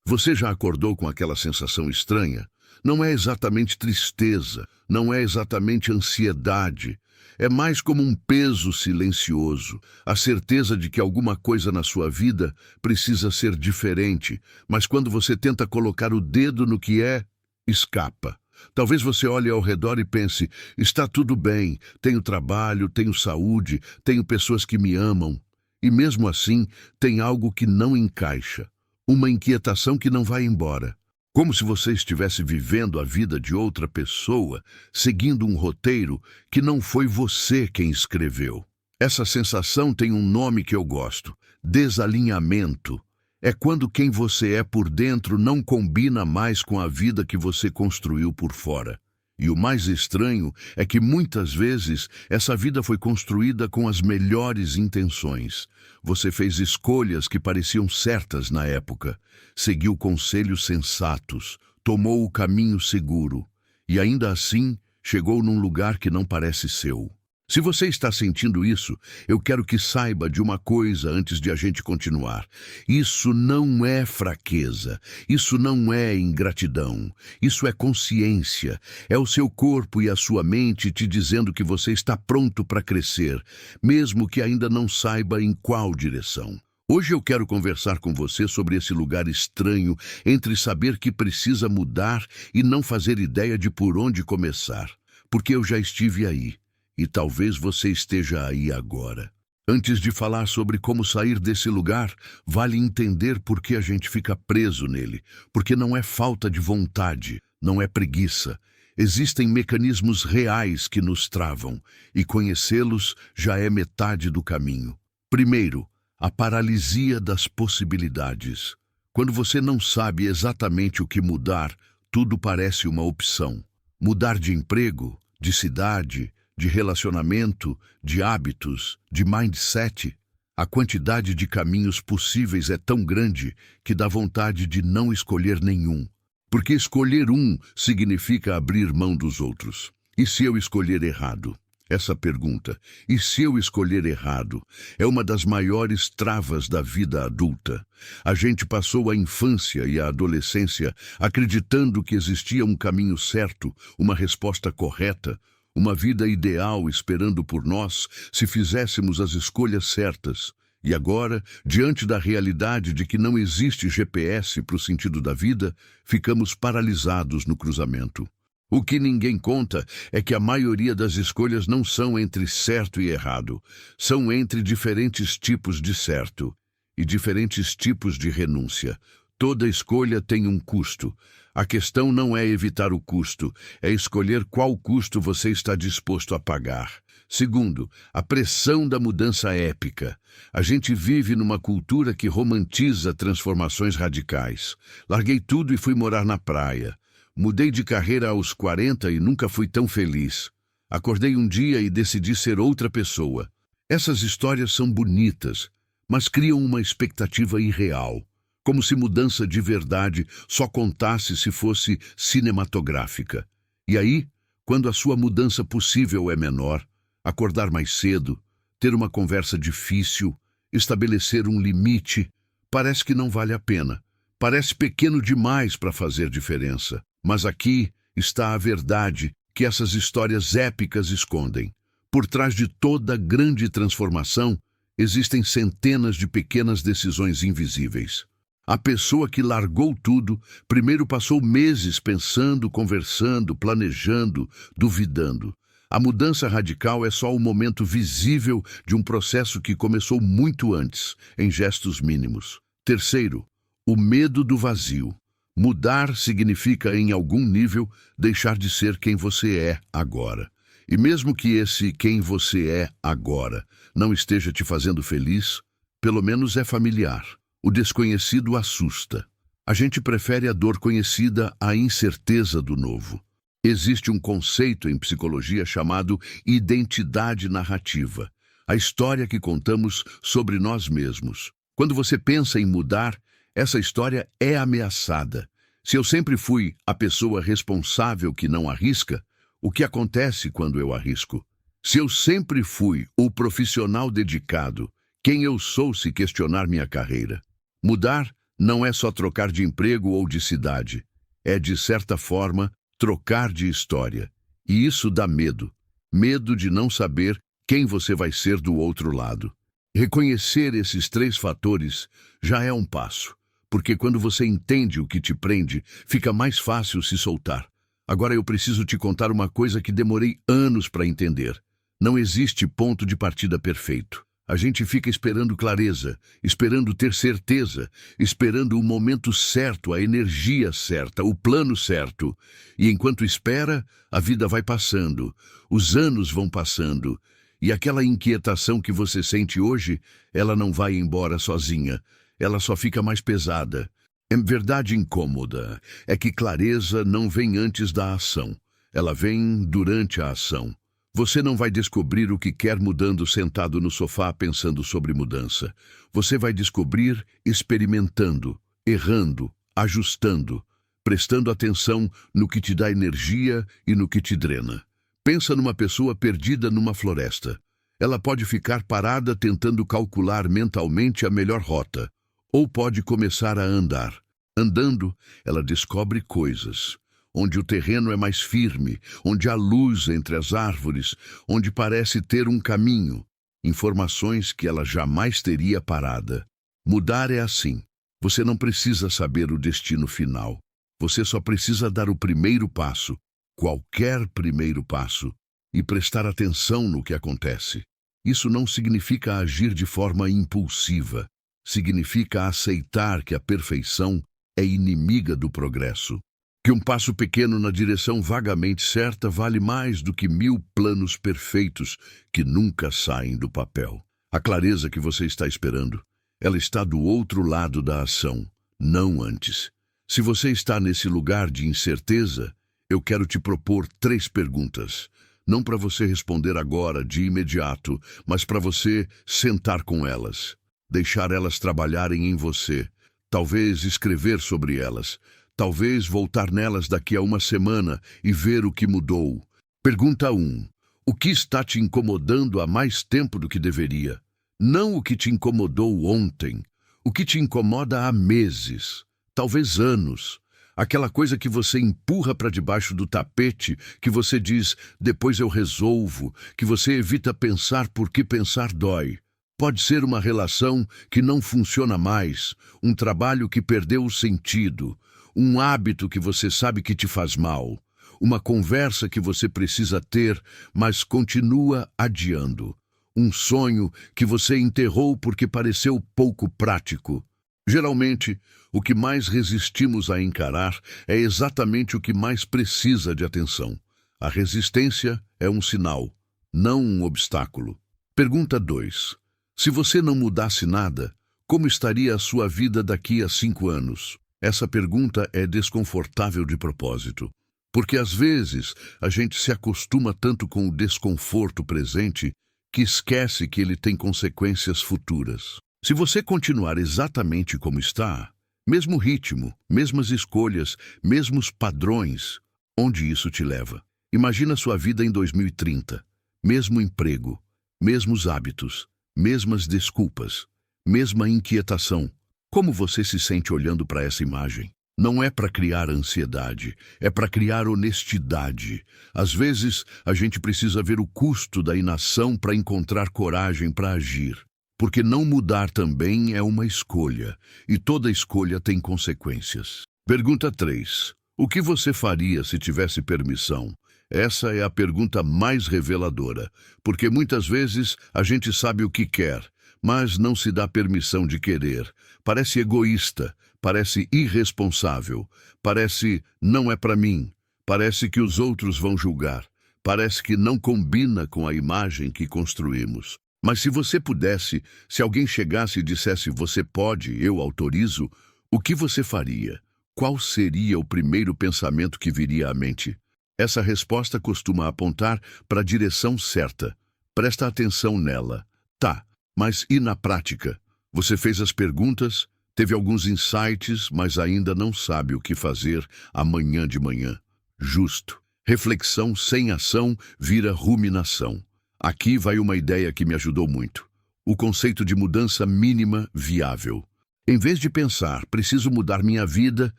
Você já acordou com aquela sensação estranha? Não é exatamente tristeza, não é exatamente ansiedade. É mais como um peso silencioso, a certeza de que alguma coisa na sua vida precisa ser diferente, mas quando você tenta colocar o dedo no que é, escapa. Talvez você olhe ao redor e pense, está tudo bem, tenho trabalho, tenho saúde, tenho pessoas que me amam. E mesmo assim, tem algo que não encaixa, uma inquietação que não vai embora. Como se você estivesse vivendo a vida de outra pessoa, seguindo um roteiro que não foi você quem escreveu. Essa sensação tem um nome que eu gosto: desalinhamento. É quando quem você é por dentro não combina mais com a vida que você construiu por fora. E o mais estranho é que muitas vezes essa vida foi construída com as melhores intenções. Você fez escolhas que pareciam certas na época, seguiu conselhos sensatos, tomou o caminho seguro e ainda assim chegou num lugar que não parece seu. Se você está sentindo isso, eu quero que saiba de uma coisa antes de a gente continuar. Isso não é fraqueza, isso não é ingratidão, isso é consciência. É o seu corpo e a sua mente te dizendo que você está pronto para crescer, mesmo que ainda não saiba em qual direção. Hoje eu quero conversar com você sobre esse lugar estranho entre saber que precisa mudar e não fazer ideia de por onde começar, porque eu já estive aí. E talvez você esteja aí agora. Antes de falar sobre como sair desse lugar, vale entender por que a gente fica preso nele. Porque não é falta de vontade, não é preguiça. Existem mecanismos reais que nos travam, e conhecê-los já é metade do caminho. Primeiro, a paralisia das possibilidades. Quando você não sabe exatamente o que mudar, tudo parece uma opção. Mudar de emprego, de cidade, de relacionamento, de hábitos, de mindset. A quantidade de caminhos possíveis é tão grande que dá vontade de não escolher nenhum. Porque escolher um significa abrir mão dos outros. E se eu escolher errado? Essa pergunta, e se eu escolher errado, é uma das maiores travas da vida adulta. A gente passou a infância e a adolescência acreditando que existia um caminho certo, uma resposta correta, uma vida ideal esperando por nós se fizéssemos as escolhas certas. E agora, diante da realidade de que não existe GPS para o sentido da vida, ficamos paralisados no cruzamento. O que ninguém conta é que a maioria das escolhas não são entre certo e errado, são entre diferentes tipos de certo e diferentes tipos de renúncia. Toda escolha tem um custo. A questão não é evitar o custo, é escolher qual custo você está disposto a pagar. Segundo, a pressão da mudança épica. A gente vive numa cultura que romantiza transformações radicais. Larguei tudo e fui morar na praia. Mudei de carreira aos 40 e nunca fui tão feliz. Acordei um dia e decidi ser outra pessoa. Essas histórias são bonitas, mas criam uma expectativa irreal. Como se mudança de verdade só contasse se fosse cinematográfica. E aí, quando a sua mudança possível é menor, acordar mais cedo, ter uma conversa difícil, estabelecer um limite, parece que não vale a pena. Parece pequeno demais para fazer diferença. Mas aqui está a verdade que essas histórias épicas escondem. Por trás de toda grande transformação, existem centenas de pequenas decisões invisíveis. A pessoa que largou tudo, primeiro passou meses pensando, conversando, planejando, duvidando. A mudança radical é só o momento visível de um processo que começou muito antes, em gestos mínimos. Terceiro, o medo do vazio. Mudar significa, em algum nível, deixar de ser quem você é agora. E mesmo que esse quem você é agora não esteja te fazendo feliz, pelo menos é familiar. O desconhecido assusta. A gente prefere a dor conhecida à incerteza do novo. Existe um conceito em psicologia chamado identidade narrativa, a história que contamos sobre nós mesmos. Quando você pensa em mudar, essa história é ameaçada. Se eu sempre fui a pessoa responsável que não arrisca, o que acontece quando eu arrisco? Se eu sempre fui o profissional dedicado, quem eu sou se questionar minha carreira? Mudar Não é só trocar de emprego ou de cidade. É, de certa forma, trocar de história. E isso dá medo. Medo de não saber quem você vai ser do outro lado. Reconhecer esses 3 fatores já é um passo, porque quando você entende o que te prende, fica mais fácil se soltar. Agora eu preciso te contar uma coisa que demorei anos para entender. Não existe ponto de partida perfeito. A gente fica esperando clareza, esperando ter certeza, esperando o momento certo, a energia certa, o plano certo. E enquanto espera, a vida vai passando, os anos vão passando. E aquela inquietação que você sente hoje, ela não vai embora sozinha. Ela só fica mais pesada. É verdade incômoda. É que clareza não vem antes da ação. Ela vem durante a ação. Você não vai descobrir o que quer mudando sentado no sofá pensando sobre mudança. Você vai descobrir experimentando, errando, ajustando, prestando atenção no que te dá energia e no que te drena. Pensa numa pessoa perdida numa floresta. Ela pode ficar parada tentando calcular mentalmente a melhor rota, ou pode começar a andar. Andando, ela descobre coisas. Onde o terreno é mais firme, onde há luz entre as árvores, onde parece ter um caminho, informações que ela jamais teria parada. Mudar é assim. Você não precisa saber o destino final. Você só precisa dar o primeiro passo, qualquer primeiro passo, e prestar atenção no que acontece. Isso não significa agir de forma impulsiva. Significa aceitar que a perfeição é inimiga do progresso. Que um passo pequeno na direção vagamente certa vale mais do que 1000 planos perfeitos que nunca saem do papel. A clareza que você está esperando, ela está do outro lado da ação, não antes. Se você está nesse lugar de incerteza, eu quero te propor 3 perguntas. Não para você responder agora, de imediato, mas para você sentar com elas. Deixar elas trabalharem em você. Talvez escrever sobre elas. Talvez voltar nelas daqui a uma semana e ver o que mudou. Pergunta 1. O que está te incomodando há mais tempo do que deveria? Não o que te incomodou ontem. O que te incomoda há meses, talvez anos. Aquela coisa que você empurra para debaixo do tapete, que você diz, depois eu resolvo, que você evita pensar porque pensar dói. Pode ser uma relação que não funciona mais, um trabalho que perdeu o sentido, um hábito que você sabe que te faz mal, uma conversa que você precisa ter, mas continua adiando, um sonho que você enterrou porque pareceu pouco prático. Geralmente, o que mais resistimos a encarar é exatamente o que mais precisa de atenção. A resistência é um sinal, não um obstáculo. Pergunta 2. Se você não mudasse nada, como estaria a sua vida daqui a 5 anos? Essa pergunta é desconfortável de propósito, porque às vezes a gente se acostuma tanto com o desconforto presente que esquece que ele tem consequências futuras. Se você continuar exatamente como está, mesmo ritmo, mesmas escolhas, mesmos padrões, onde isso te leva? Imagina sua vida em 2030, mesmo emprego, mesmos hábitos, mesmas desculpas, mesma inquietação. Como você se sente olhando para essa imagem? Não é para criar ansiedade, é para criar honestidade. Às vezes, a gente precisa ver o custo da inação para encontrar coragem para agir. Porque não mudar também é uma escolha, e toda escolha tem consequências. Pergunta 3. O que você faria se tivesse permissão? Essa é a pergunta mais reveladora, porque muitas vezes a gente sabe o que quer, mas não se dá permissão de querer. Parece egoísta, parece irresponsável, parece não é para mim, parece que os outros vão julgar, parece que não combina com a imagem que construímos. Mas se você pudesse, se alguém chegasse e dissesse você pode, eu autorizo, o que você faria? Qual seria o primeiro pensamento que viria à mente? Essa resposta costuma apontar para a direção certa. Presta atenção nela. Tá, mas e na prática? Você fez as perguntas, teve alguns insights, mas ainda não sabe o que fazer amanhã de manhã. Justo. Reflexão sem ação vira ruminação. Aqui vai uma ideia que me ajudou muito. O conceito de mudança mínima viável. Em vez de pensar, preciso mudar minha vida,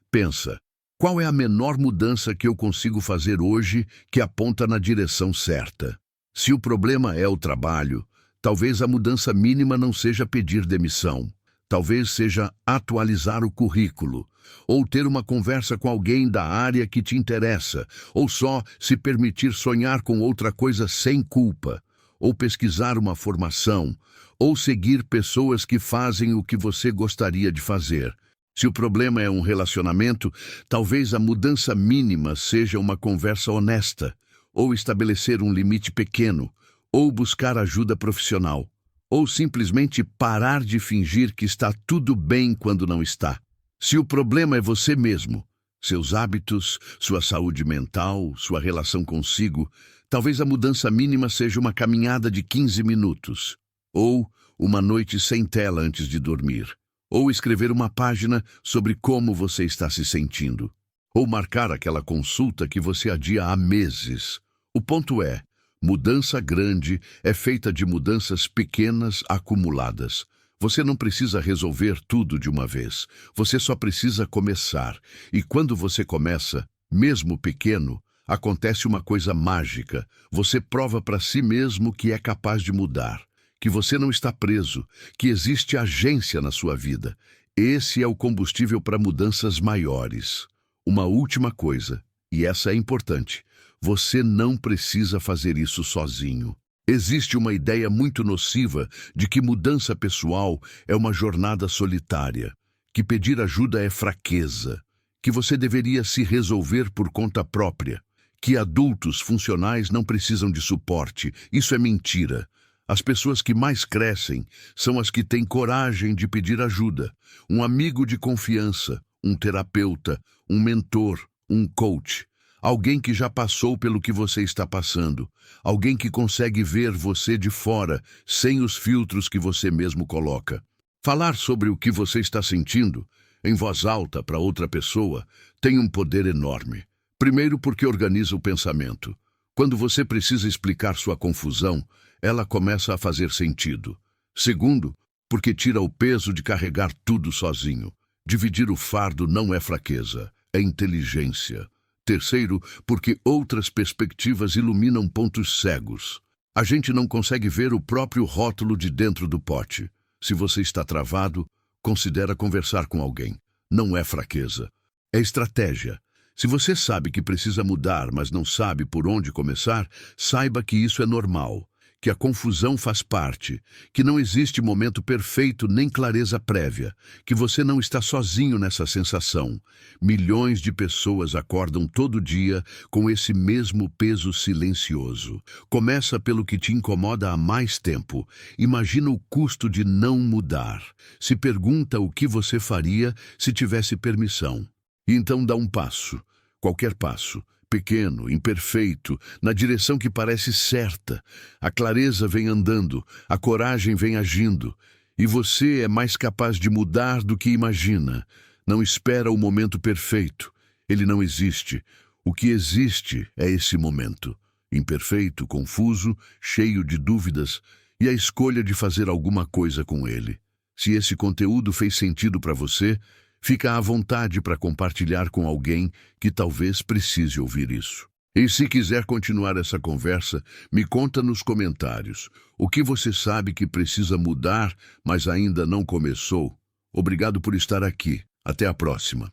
pensa, qual é a menor mudança que eu consigo fazer hoje que aponta na direção certa? Se o problema é o trabalho, talvez a mudança mínima não seja pedir demissão. Talvez seja atualizar o currículo, ou ter uma conversa com alguém da área que te interessa, ou só se permitir sonhar com outra coisa sem culpa, ou pesquisar uma formação, ou seguir pessoas que fazem o que você gostaria de fazer. Se o problema é um relacionamento, talvez a mudança mínima seja uma conversa honesta, ou estabelecer um limite pequeno, ou buscar ajuda profissional. Ou simplesmente parar de fingir que está tudo bem quando não está. Se o problema é você mesmo, seus hábitos, sua saúde mental, sua relação consigo, talvez a mudança mínima seja uma caminhada de 15 minutos, ou uma noite sem tela antes de dormir, ou escrever uma página sobre como você está se sentindo, ou marcar aquela consulta que você adia há meses. O ponto é, mudança grande é feita de mudanças pequenas acumuladas. Você não precisa resolver tudo de uma vez. Você só precisa começar. E quando você começa, mesmo pequeno, acontece uma coisa mágica. Você prova para si mesmo que é capaz de mudar, que você não está preso, que existe agência na sua vida. Esse é o combustível para mudanças maiores. Uma última coisa, e essa é importante. Você não precisa fazer isso sozinho. Existe uma ideia muito nociva de que mudança pessoal é uma jornada solitária, que pedir ajuda é fraqueza, que você deveria se resolver por conta própria, que adultos funcionais não precisam de suporte. Isso é mentira. As pessoas que mais crescem são as que têm coragem de pedir ajuda. Um amigo de confiança, um terapeuta, um mentor, um coach. Alguém que já passou pelo que você está passando. Alguém que consegue ver você de fora, sem os filtros que você mesmo coloca. Falar sobre o que você está sentindo, em voz alta para outra pessoa, tem um poder enorme. Primeiro porque organiza o pensamento. Quando você precisa explicar sua confusão, ela começa a fazer sentido. Segundo, porque tira o peso de carregar tudo sozinho. Dividir o fardo não é fraqueza, é inteligência. Terceiro, porque outras perspectivas iluminam pontos cegos. A gente não consegue ver o próprio rótulo de dentro do pote. Se você está travado, considera conversar com alguém. Não é fraqueza, é estratégia. Se você sabe que precisa mudar, mas não sabe por onde começar, saiba que isso é normal, que a confusão faz parte, que não existe momento perfeito nem clareza prévia, que você não está sozinho nessa sensação. Milhões de pessoas acordam todo dia com esse mesmo peso silencioso. Começa pelo que te incomoda há mais tempo. Imagina o custo de não mudar. Se pergunta o que você faria se tivesse permissão. E então dá um passo, qualquer passo. Pequeno, imperfeito, na direção que parece certa. A clareza vem andando, a coragem vem agindo. E você é mais capaz de mudar do que imagina. Não espera o momento perfeito. Ele não existe. O que existe é esse momento. Imperfeito, confuso, cheio de dúvidas, e a escolha de fazer alguma coisa com ele. Se esse conteúdo fez sentido para você, fica à vontade para compartilhar com alguém que talvez precise ouvir isso. E se quiser continuar essa conversa, me conta nos comentários o que você sabe que precisa mudar, mas ainda não começou. Obrigado por estar aqui. Até a próxima.